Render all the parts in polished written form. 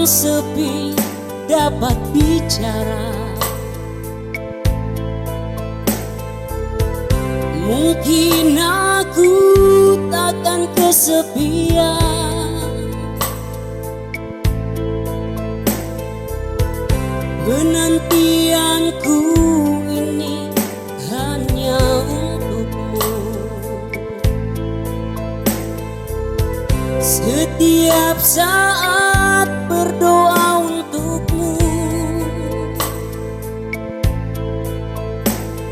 sepi dapat bicara. Mungkin aku takkan kesepian. Penantianku ini hanya untukmu. Setiap saat berdoa untukmu.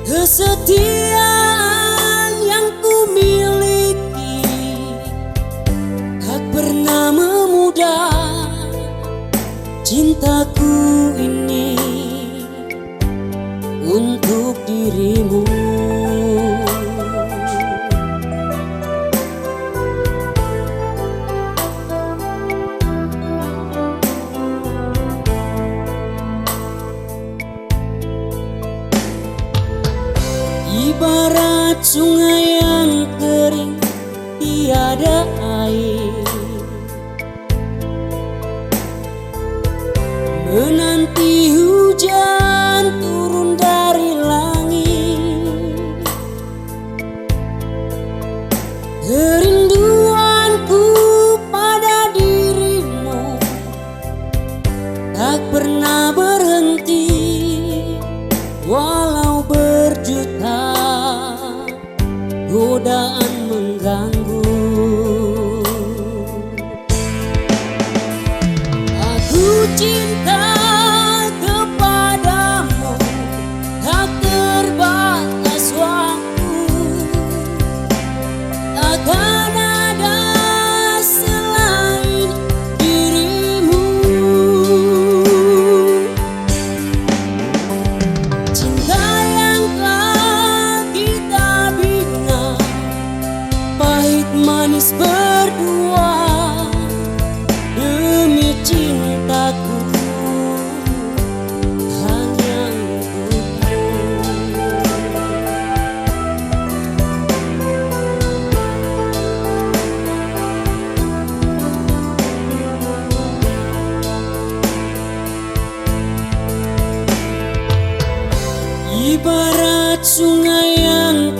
Kesetiaan yang ku miliki tak pernah memudar. Cintaku ini untuk dirimu. Ibarat sungai yang kering tiada air, menanti hujan turun dari langit. Kerinduanku pada dirimu tak pernah berhenti. Walau berjuta godaan mengganggu, aku cinta kepadamu tak terbatas waktu. Takkan ada selain dirimu. Cinta yang telah kita bina, pahit manis berdua. Demi cintaku hanya untukmu. Ibarat sungai yang